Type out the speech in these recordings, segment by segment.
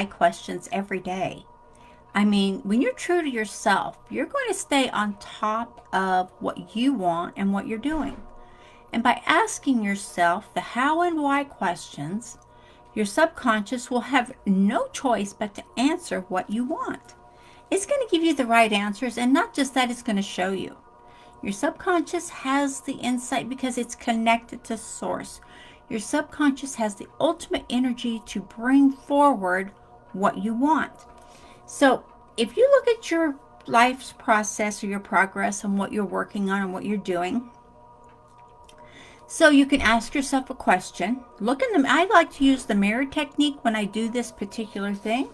why questions every day. I mean, when you're true to yourself, you're going to stay on top of what you want and what you're doing. And by asking yourself the how and why questions, your subconscious will have no choice but to answer what you want. It's going to give you the right answers, and not just that, it's going to show you. Your subconscious has the insight because it's connected to source. Your subconscious has the ultimate energy to bring forward what you want. So if you look at your life's process or your progress and what you're working on and what you're doing, so you can ask yourself a question. Look in them. I like to use the mirror technique when I do this particular thing,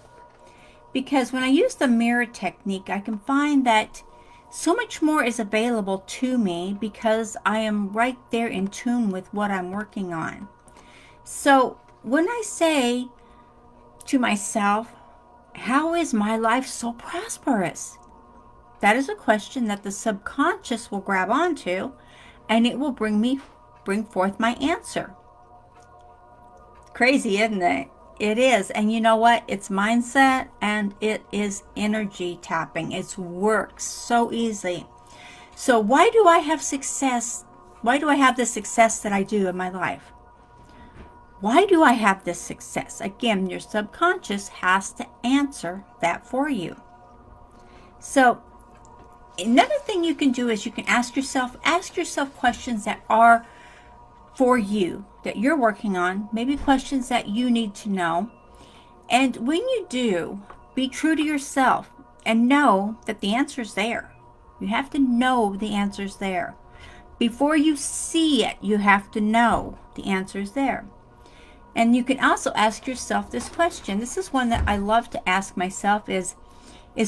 because when I use the mirror technique, I can find that so much more is available to me because I am right there in tune with what I'm working on. So when I say to myself, how is my life so prosperous? That is a question that the subconscious will grab onto, and it will bring forth my answer. Crazy, isn't it? It is. And you know what? It's mindset and it is energy tapping. It works so easy. So why do I have success? Why do I have the success that I do in my life? Why do I have this success? Again, your subconscious has to answer that for you. So another thing you can do is you can ask yourself questions that are for you, that you're working on, maybe questions that you need to know. And when you do, be true to yourself and know that the answer's there. You have to know the answer's there. Before you see it, you have to know the answer's there. And you can also ask yourself this question. This is one that I love to ask myself is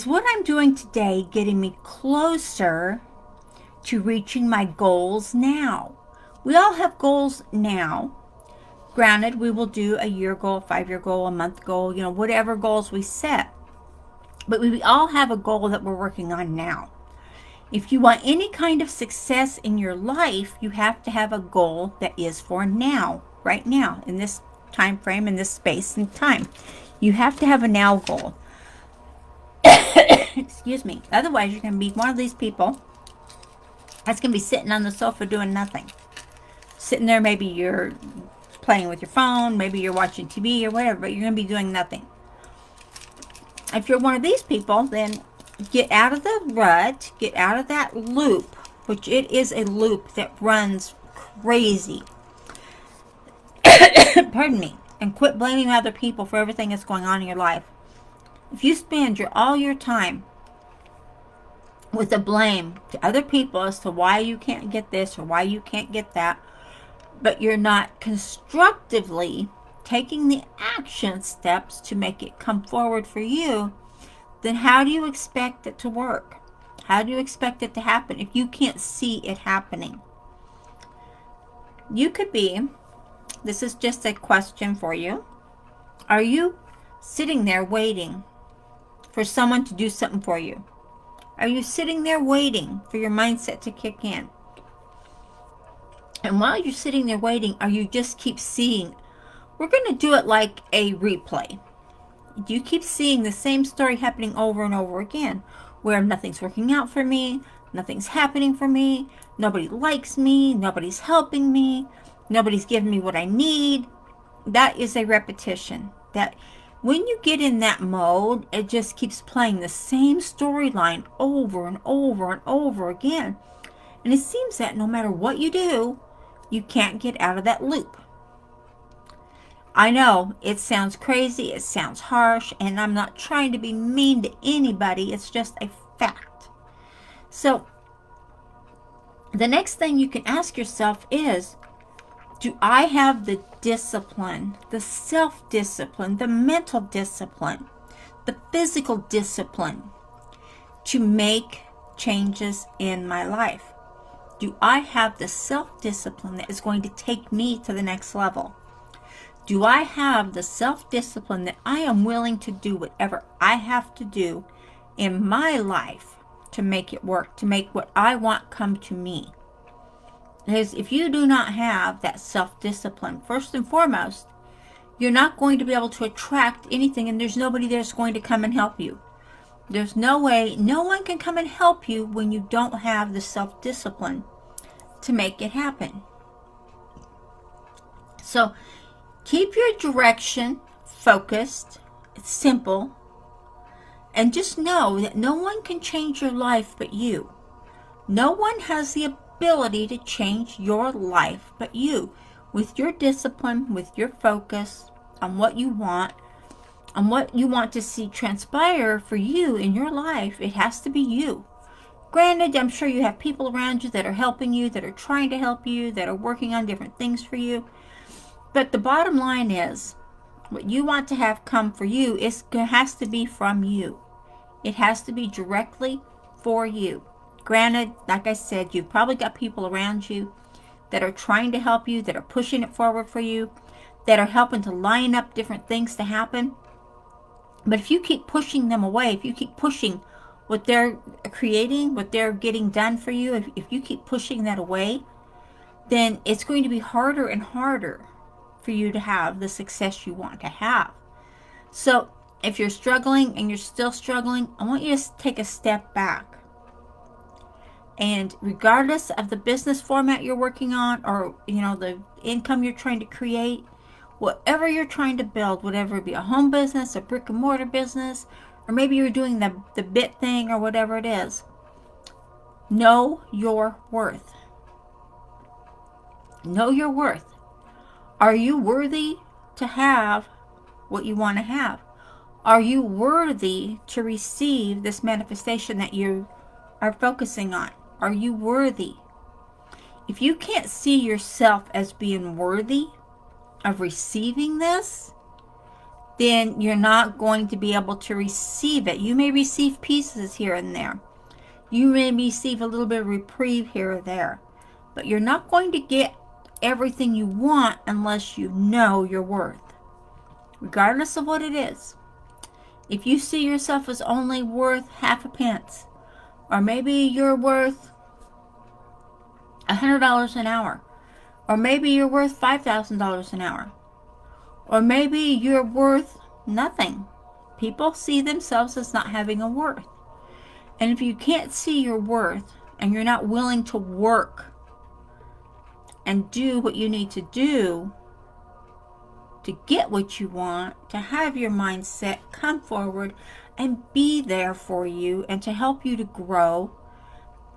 what I'm doing today getting me closer to reaching my goals now? We all have goals now. Granted, we will do a year goal, a 5-year goal, a month goal, whatever goals we set. But we all have a goal that we're working on now. If you want any kind of success in your life, you have to have a goal that is for now, right now, in this time frame, in this space and time. You have to have a now goal. Excuse me. Otherwise, you're going to be one of these people that's going to be sitting on the sofa doing nothing. Sitting there, maybe you're playing with your phone, maybe you're watching TV or whatever, but you're going to be doing nothing. If you're one of these people, then get out of the rut, get out of that loop, which it is a loop that runs crazy. Pardon me. And quit blaming other people for everything that's going on in your life. If you spend all your time with the blame to other people as to why you can't get this or why you can't get that, but you're not constructively taking the action steps to make it come forward for you, then how do you expect it to work? How do you expect it to happen if you can't see it happening? You could be, this is just a question for you, are you sitting there waiting for someone to do something for you? Are you sitting there waiting for your mindset to kick in? And while you're sitting there waiting, are you just keep seeing? We're going to do it like a replay. Do you keep seeing the same story happening over and over again, where nothing's working out for me, nothing's happening for me, nobody likes me, nobody's helping me, nobody's giving me what I need? That is a repetition. That when you get in that mode, it just keeps playing the same storyline over and over and over again. And it seems that no matter what you do, you can't get out of that loop. I know it sounds crazy, it sounds harsh, and I'm not trying to be mean to anybody. It's just a fact. So the next thing you can ask yourself is, do I have the discipline, the self-discipline, the mental discipline, the physical discipline to make changes in my life? Do I have the self-discipline that is going to take me to the next level? Do I have the self-discipline that I am willing to do whatever I have to do in my life to make it work, to make what I want come to me? Because if you do not have that self-discipline, first and foremost, you're not going to be able to attract anything, and there's nobody that's going to come and help you. There's no way, no one can come and help you when you don't have the self-discipline to make it happen. So keep your direction focused. It's simple. And just know that no one can change your life but you. No one has the ability to change your life but you. With your discipline, with your focus on what you want, on what you want to see transpire for you in your life, it has to be you. Granted, I'm sure you have people around you that are helping you, that are trying to help you, that are working on different things for you. But the bottom line is, what you want to have come for you has to be from you. It has to be directly for you. Granted, like I said, you've probably got people around you that are trying to help you, that are pushing it forward for you, that are helping to line up different things to happen. But if you keep pushing them away, if you keep pushing what they're creating, what they're getting done for you, if you keep pushing that away, then it's going to be harder and harder for you to have the success you want to have. So if you're struggling and you're still struggling, I want you to take a step back. And regardless of the business format you're working on, or the income you're trying to create, whatever you're trying to build, whatever it be, a home business, a brick and mortar business, or maybe you're doing the bit thing or whatever it is, know your worth. Know your worth. Are you worthy to have what you want to have? Are you worthy to receive this manifestation that you are focusing on? Are you worthy? If you can't see yourself as being worthy of receiving this, then you're not going to be able to receive it. You may receive pieces here and there. You may receive a little bit of reprieve here or there. But you're not going to get everything you want unless you know your worth. Regardless of what it is. If you see yourself as only worth half a pence, or maybe you're worth $100 an hour, or maybe you're worth $5,000 an hour, or maybe you're worth nothing. People see themselves as not having a worth. And if you can't see your worth, and you're not willing to work and do what you need to do to get what you want, to have your mindset come forward and be there for you and to help you to grow,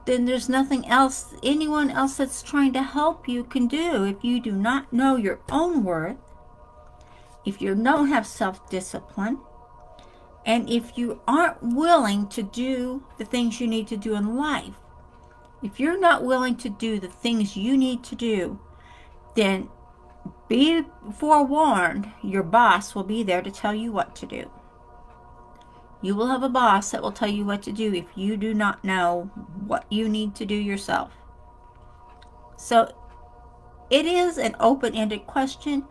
then there's nothing else anyone else that's trying to help you can do. If you do not know your own worth, if you don't have self-discipline, and if you aren't willing to do the things you need to do in life, if you're not willing to do the things you need to do, then be forewarned, your boss will be there to tell you what to do. You will have a boss that will tell you what to do if you do not know what you need to do yourself. So it is an open-ended question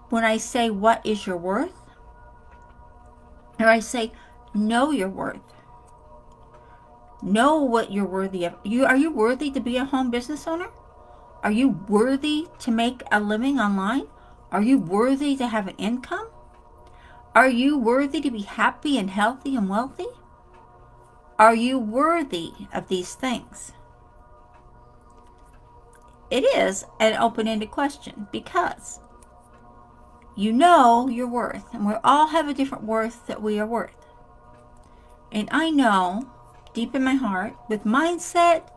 when I say, what is your worth? Or I say, know your worth. Know what you're worthy of. Are you worthy to be a home business owner? Are you worthy to make a living online? Are you worthy to have an income? Are you worthy to be happy and healthy and wealthy? Are you worthy of these things? It is an open-ended question because you know your worth, and we all have a different worth that we are worth. And I know deep in my heart, with mindset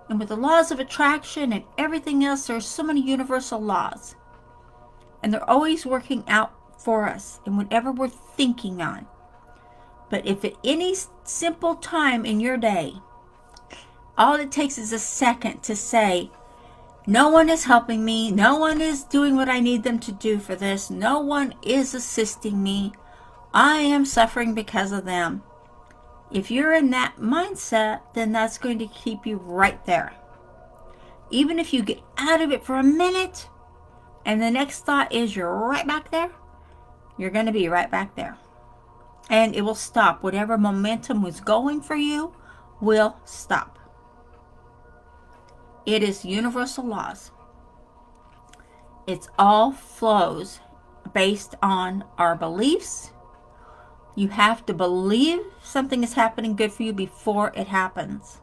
and with the laws of attraction and everything else, there are so many universal laws. And they're always working out for us in whatever we're thinking on. But if at any simple time in your day, all it takes is a second to say, no one is helping me, no one is doing what I need them to do for this, no one is assisting me, I am suffering because of them. If you're in that mindset, then that's going to keep you right there. Even if you get out of it for a minute, and the next thought is you're right back there, you're going to be right back there. And it will stop. Whatever momentum was going for you will stop. It is universal laws. It's all flows based on our beliefs. You have to believe something is happening good for you before it happens.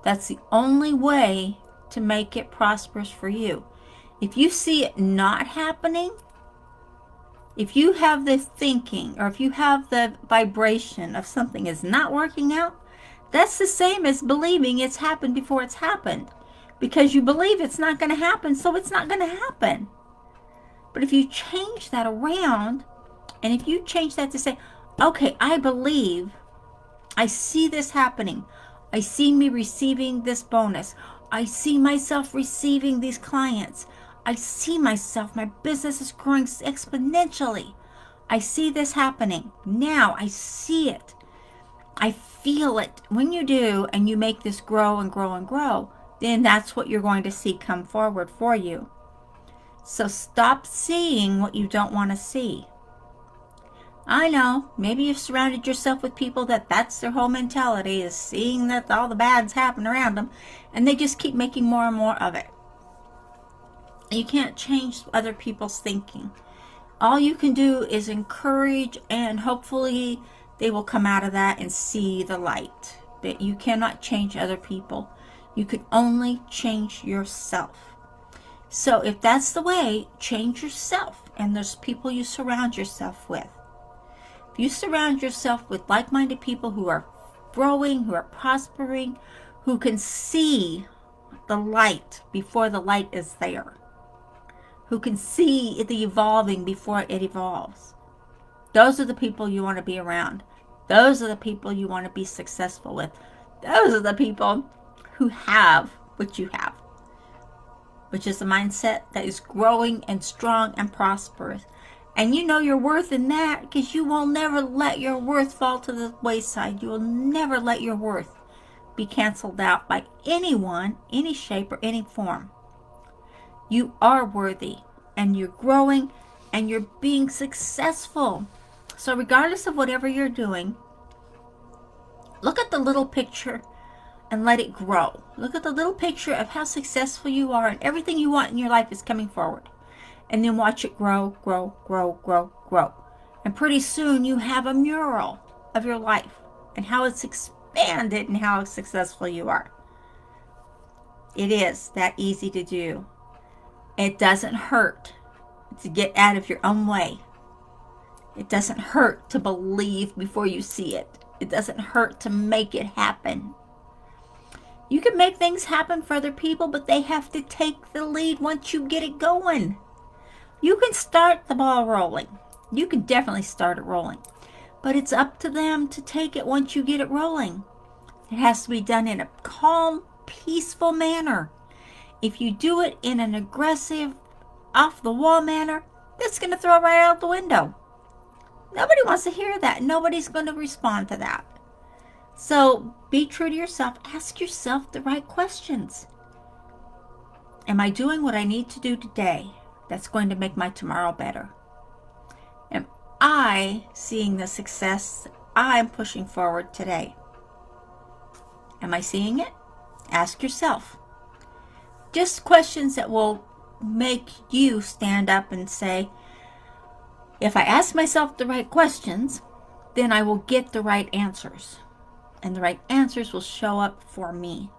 That's the only way to make it prosperous for you. If you see it not happening, if you have the thinking or if you have the vibration of something is not working out, that's the same as believing it's happened before it's happened. Because you believe it's not going to happen, so it's not going to happen. But if you change that around, and if you change that to say, okay, I believe, I see this happening. I see me receiving this bonus. I see myself receiving these clients. I see myself, my business is growing exponentially. I see this happening. Now I see it. I feel it. When you do, and you make this grow and grow and grow, then that's what you're going to see come forward for you. So stop seeing what you don't want to see. I know, maybe you've surrounded yourself with people that's their whole mentality, is seeing that all the bad's happen around them, and they just keep making more and more of it. You can't change other people's thinking. All you can do is encourage, and hopefully they will come out of that and see the light. But you cannot change other people. You can only change yourself. So if that's the way, change yourself. And there's people you surround yourself with. If you surround yourself with like-minded people who are growing, who are prospering, who can see the light before the light is there, who can see the evolving before it evolves, those are the people you want to be around. Those are the people you want to be successful with. Those are the people who have what you have, which is a mindset that is growing and strong and prosperous. And you know your worth in that, because you will never let your worth fall to the wayside. You will never let your worth be canceled out by anyone, any shape, or any form. You are worthy, and you're growing, and you're being successful. So regardless of whatever you're doing, look at the little picture and let it grow. Look at the little picture of how successful you are, and everything you want in your life is coming forward. And then watch it grow, grow, grow, grow, grow. And pretty soon you have a mural of your life and how it's expanded and how successful you are. It is that easy to do. It doesn't hurt to get out of your own way. It doesn't hurt to believe before you see it. It doesn't hurt to make it happen. You can make things happen for other people, but they have to take the lead once you get it going. You can start the ball rolling. You can definitely start it rolling. But it's up to them to take it once you get it rolling. It has to be done in a calm, peaceful manner. If you do it in an aggressive, off-the-wall manner, that's going to throw it right out the window. Nobody wants to hear that. Nobody's going to respond to that. So be true to yourself. Ask yourself the right questions. Am I doing what I need to do today that's going to make my tomorrow better? Am I seeing the success I'm pushing forward today? Am I seeing it? Ask yourself. Just questions that will make you stand up and say, if I ask myself the right questions, then I will get the right answers. And the right answers will show up for me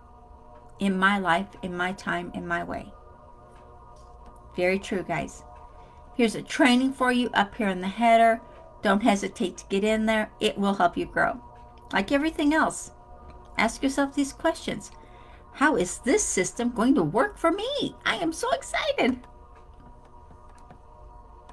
in my life, in my time, in my way. Very true, guys. Here's a training for you up here in the header. Don't hesitate to get in there. It will help you grow. Like everything else, ask yourself these questions. How is this system going to work for me? I am so excited.